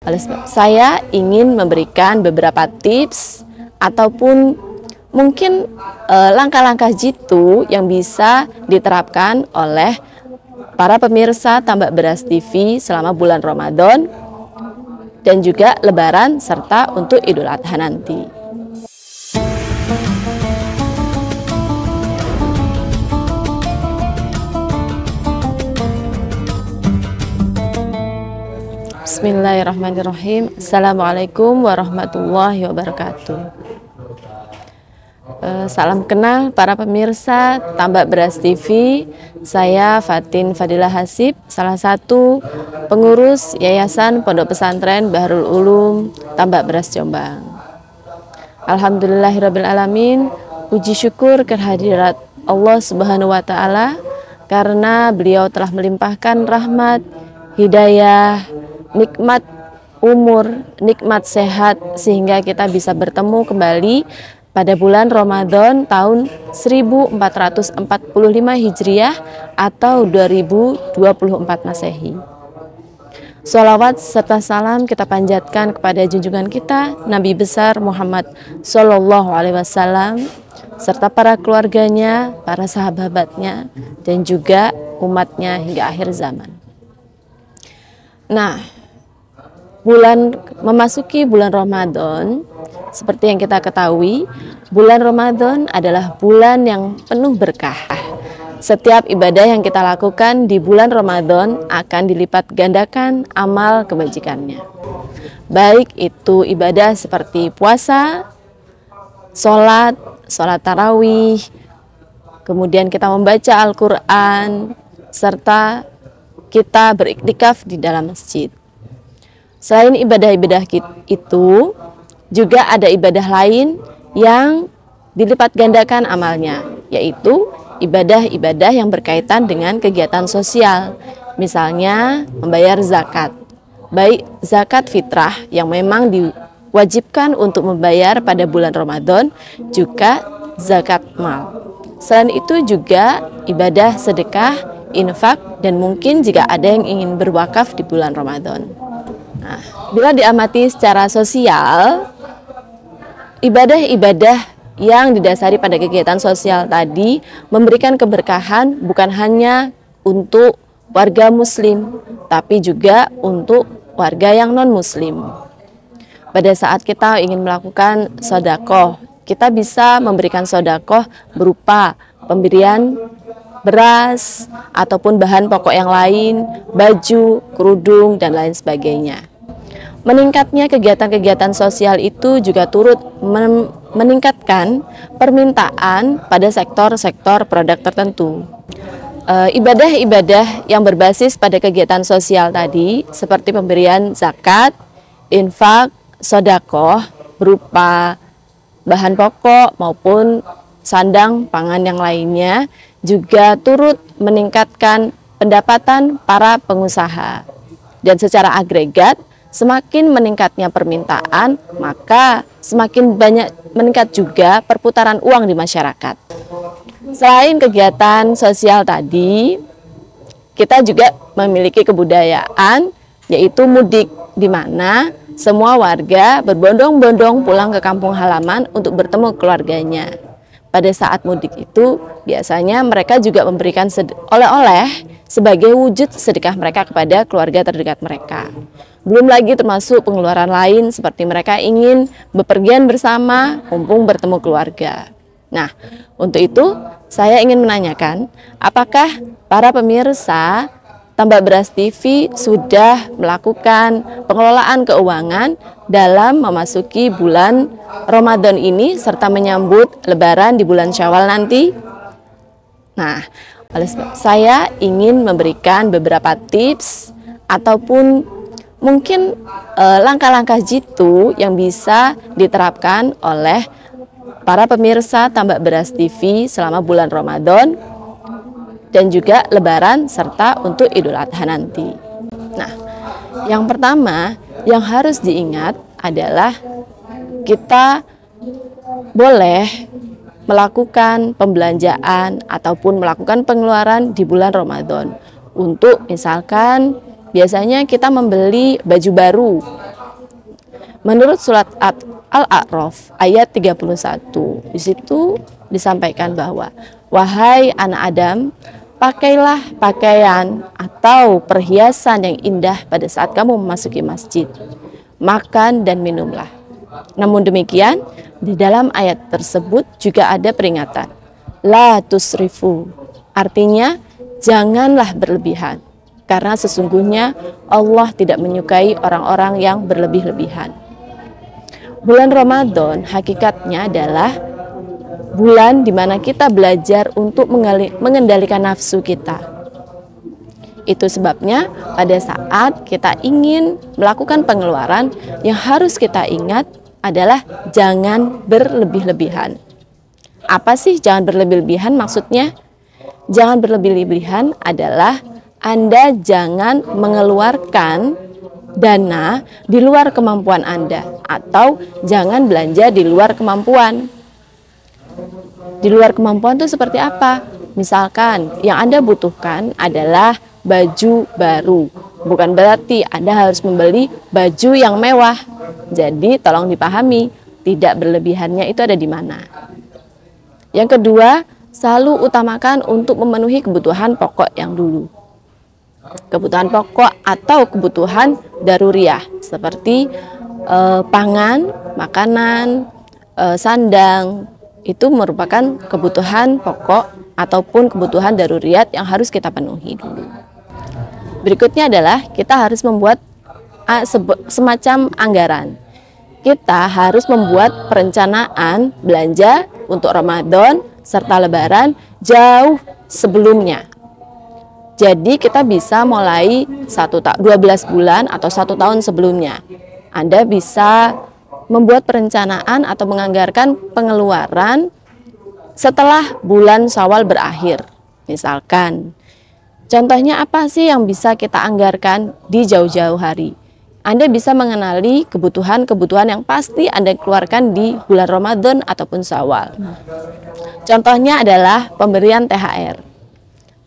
Oleh sebab saya ingin memberikan beberapa tips ataupun mungkin langkah-langkah jitu yang bisa diterapkan oleh para pemirsa Tambak Beras TV selama bulan Ramadan dan juga Lebaran serta untuk Idul Adha nanti. Bismillahirrahmanirrahim. Assalamualaikum warahmatullahi wabarakatuh. Salam kenal para pemirsa Tambak Beras TV. Saya Fatin Fadilah Hasib, salah satu pengurus Yayasan Pondok Pesantren Bahrul Ulum Tambak Beras Jombang. Alhamdulillahirabbil alamin. Puji syukur kehadirat Allah Subhanahu wa taala karena beliau telah melimpahkan rahmat, hidayah, nikmat umur, nikmat sehat sehingga kita bisa bertemu kembali pada bulan Ramadan tahun 1445 Hijriah atau 2024 Masehi. Sholawat serta salam kita panjatkan kepada junjungan kita Nabi besar Muhammad Sallallahu Alaihi Wasallam serta para keluarganya, para sahabatnya dan juga umatnya hingga akhir zaman. Nah, memasuki bulan Ramadan, seperti yang kita ketahui, bulan Ramadan adalah bulan yang penuh berkah. Setiap ibadah yang kita lakukan di bulan Ramadan akan dilipat gandakan amal kebajikannya. Baik itu ibadah seperti puasa, sholat tarawih, kemudian kita membaca Al-Quran, serta kita beriktikaf di dalam masjid. Selain ibadah-ibadah itu, juga ada ibadah lain yang dilipat gandakan amalnya, yaitu ibadah-ibadah yang berkaitan dengan kegiatan sosial. Misalnya membayar zakat, baik zakat fitrah yang memang diwajibkan untuk membayar pada bulan Ramadan, juga zakat mal. Selain itu juga ibadah sedekah, infak, dan mungkin jika ada yang ingin berwakaf di bulan Ramadan. Nah, bila diamati secara sosial, ibadah-ibadah yang didasari pada kegiatan sosial tadi memberikan keberkahan bukan hanya untuk warga muslim, tapi juga untuk warga yang non-muslim. Pada saat kita ingin melakukan sedekah, kita bisa memberikan sedekah berupa pemberian beras ataupun bahan pokok yang lain, baju, kerudung, dan lain sebagainya. Meningkatnya kegiatan-kegiatan sosial itu juga turut meningkatkan permintaan pada sektor-sektor produk tertentu. Ibadah-ibadah yang berbasis pada kegiatan sosial tadi seperti pemberian zakat, infak, sedekah berupa bahan pokok maupun sandang pangan yang lainnya juga turut meningkatkan pendapatan para pengusaha. Dan secara agregat, semakin meningkatnya permintaan, maka semakin banyak meningkat juga perputaran uang di masyarakat. Selain kegiatan sosial tadi, kita juga memiliki kebudayaan, yaitu mudik, di mana semua warga berbondong-bondong pulang ke kampung halaman untuk bertemu keluarganya. Pada saat mudik itu, biasanya mereka juga memberikan oleh-oleh sebagai wujud sedekah mereka kepada keluarga terdekat mereka. Belum lagi termasuk pengeluaran lain seperti mereka ingin bepergian bersama, mumpung bertemu keluarga. Nah, untuk itu saya ingin menanyakan, apakah para pemirsa Tambak Beras TV sudah melakukan pengelolaan keuangan dalam memasuki bulan Ramadan ini serta menyambut Lebaran di bulan Syawal nanti? Nah, oleh sebab saya ingin memberikan beberapa tips ataupun mungkin langkah-langkah jitu yang bisa diterapkan oleh para pemirsa Tambak Beras TV selama bulan Ramadan dan juga Lebaran serta untuk Idul Adha nanti. Nah, yang pertama yang harus diingat adalah kita boleh melakukan pembelanjaan ataupun melakukan pengeluaran di bulan Ramadan. Untuk misalkan biasanya kita membeli baju baru Menurut surat Al-A'raf ayat 31, di situ disampaikan bahwa, wahai anak Adam, pakailah pakaian atau perhiasan yang indah pada saat kamu memasuki masjid. Makan dan minumlah. Namun demikian, di dalam ayat tersebut juga ada peringatan. La tusrifu. Artinya, janganlah berlebihan. Karena sesungguhnya Allah tidak menyukai orang-orang yang berlebih-lebihan. Bulan Ramadan hakikatnya adalah bulan di mana kita belajar untuk mengendalikan nafsu kita. Itu sebabnya pada saat kita ingin melakukan pengeluaran, yang harus kita ingat adalah jangan berlebih-lebihan. Apa sih jangan berlebih-lebihan maksudnya? Jangan berlebih-lebihan adalah Anda jangan mengeluarkan dana di luar kemampuan Anda, atau jangan belanja di luar kemampuan. Di luar kemampuan itu seperti apa? Misalkan yang Anda butuhkan adalah baju baru. Bukan berarti Anda harus membeli baju yang mewah. Jadi tolong dipahami, tidak berlebihannya itu ada di mana. Yang kedua, selalu utamakan untuk memenuhi kebutuhan pokok yang dulu. Kebutuhan pokok atau kebutuhan daruriyah seperti pangan, makanan, sandang, itu merupakan kebutuhan pokok ataupun kebutuhan daruriyat yang harus kita penuhi dulu. Berikutnya adalah kita harus membuat semacam anggaran. Kita harus membuat perencanaan belanja untuk Ramadan serta Lebaran jauh sebelumnya. Jadi kita bisa mulai 12 bulan atau 1 tahun sebelumnya. Anda bisa membuat perencanaan atau menganggarkan pengeluaran setelah bulan Syawal berakhir. Misalkan, contohnya apa sih yang bisa kita anggarkan di jauh-jauh hari? Anda bisa mengenali kebutuhan-kebutuhan yang pasti Anda keluarkan di bulan Ramadan ataupun Syawal. Contohnya adalah pemberian THR.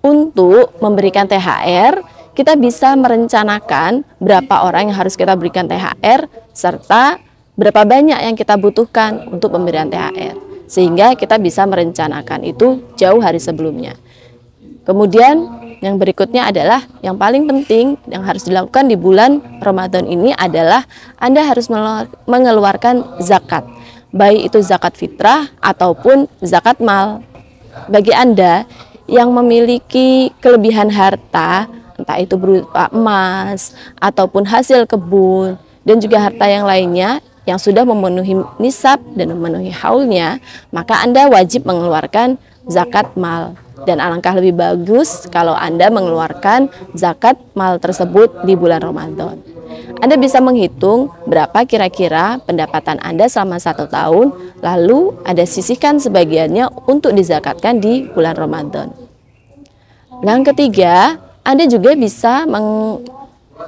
Untuk memberikan THR, kita bisa merencanakan berapa orang yang harus kita berikan THR, serta berapa banyak yang kita butuhkan untuk pemberian THR. Sehingga kita bisa merencanakan itu jauh hari sebelumnya. Kemudian yang berikutnya adalah yang paling penting yang harus dilakukan di bulan Ramadan ini adalah Anda harus mengeluarkan zakat. Baik itu zakat fitrah ataupun zakat mal. Bagi Anda yang memiliki kelebihan harta, entah itu berupa emas ataupun hasil kebun dan juga harta yang lainnya yang sudah memenuhi nisab dan memenuhi haulnya, maka Anda wajib mengeluarkan zakat mal. Dan alangkah lebih bagus kalau Anda mengeluarkan zakat mal tersebut di bulan Ramadan. Anda bisa menghitung berapa kira-kira pendapatan Anda selama 1 tahun, lalu Anda sisihkan sebagiannya untuk dizakatkan di bulan Ramadan. Yang ketiga, Anda juga bisa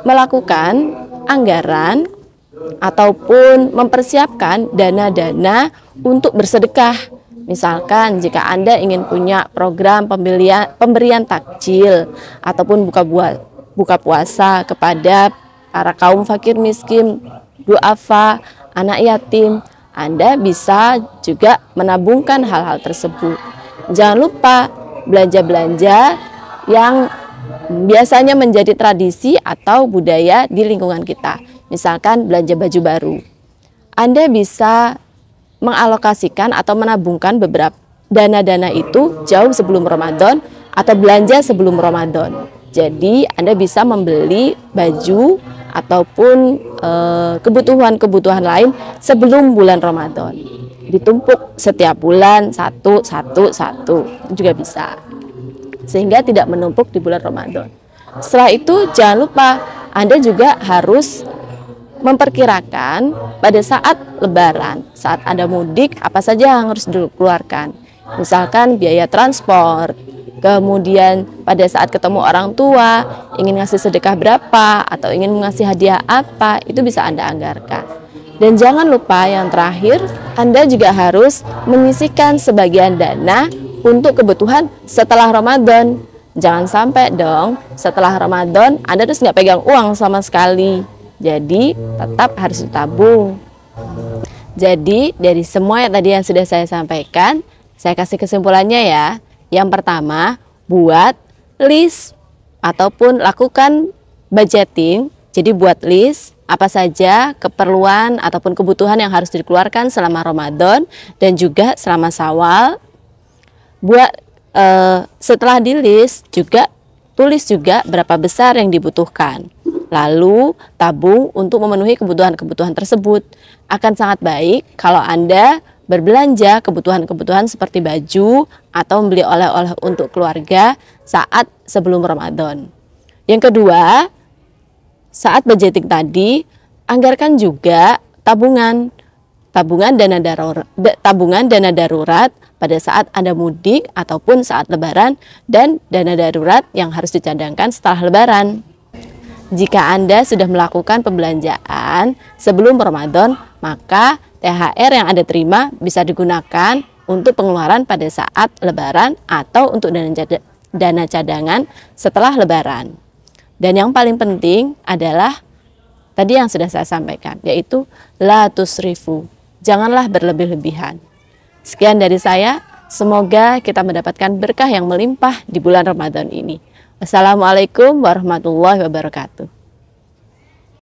melakukan anggaran ataupun mempersiapkan dana-dana untuk bersedekah. Misalkan jika Anda ingin punya program pemberian takjil ataupun buka puasa kepada para kaum fakir miskin, duafa, anak yatim, Anda bisa juga menabungkan hal-hal tersebut. Jangan lupa belanja-belanja yang biasanya menjadi tradisi atau budaya di lingkungan kita. Misalkan belanja baju baru. Anda bisa mengalokasikan atau menabungkan beberapa dana-dana itu jauh sebelum Ramadan atau belanja sebelum Ramadan. Jadi Anda bisa membeli baju ataupun kebutuhan-kebutuhan lain sebelum bulan Ramadan. Ditumpuk setiap bulan satu itu juga bisa. Sehingga tidak menumpuk di bulan Ramadan. Setelah itu jangan lupa Anda juga harus memperkirakan pada saat Lebaran, saat Anda mudik, apa saja yang harus dikeluarkan. Misalkan biaya transport, kemudian pada saat ketemu orang tua, ingin ngasih sedekah berapa, atau ingin ngasih hadiah apa, itu bisa Anda anggarkan. Dan jangan lupa yang terakhir, Anda juga harus menyisihkan sebagian dana untuk kebutuhan setelah Ramadan. Jangan sampai dong setelah Ramadan Anda terus nggak pegang uang sama sekali. Jadi tetap harus ditabung. Jadi dari semua yang tadi yang sudah saya sampaikan, saya kasih kesimpulannya ya. Yang pertama, buat list ataupun lakukan budgeting. Jadi buat list apa saja keperluan ataupun kebutuhan yang harus dikeluarkan selama Ramadan dan juga selama Syawal. Buat setelah di list juga tulis juga berapa besar yang dibutuhkan. Lalu tabung untuk memenuhi kebutuhan-kebutuhan tersebut. Akan sangat baik kalau Anda berbelanja kebutuhan-kebutuhan seperti baju atau membeli oleh-oleh untuk keluarga saat sebelum Ramadan. Yang kedua, saat budgeting tadi, anggarkan juga tabungan dana darurat pada saat Anda mudik ataupun saat Lebaran, dan dana darurat yang harus dicadangkan setelah Lebaran. Jika Anda sudah melakukan pembelanjaan sebelum Ramadan, maka THR yang Anda terima bisa digunakan untuk pengeluaran pada saat Lebaran atau untuk dana cadangan setelah Lebaran. Dan yang paling penting adalah tadi yang sudah saya sampaikan, yaitu la tusrifu. Janganlah berlebih-lebihan. Sekian dari saya, semoga kita mendapatkan berkah yang melimpah di bulan Ramadan ini. Wassalamualaikum warahmatullahi wabarakatuh.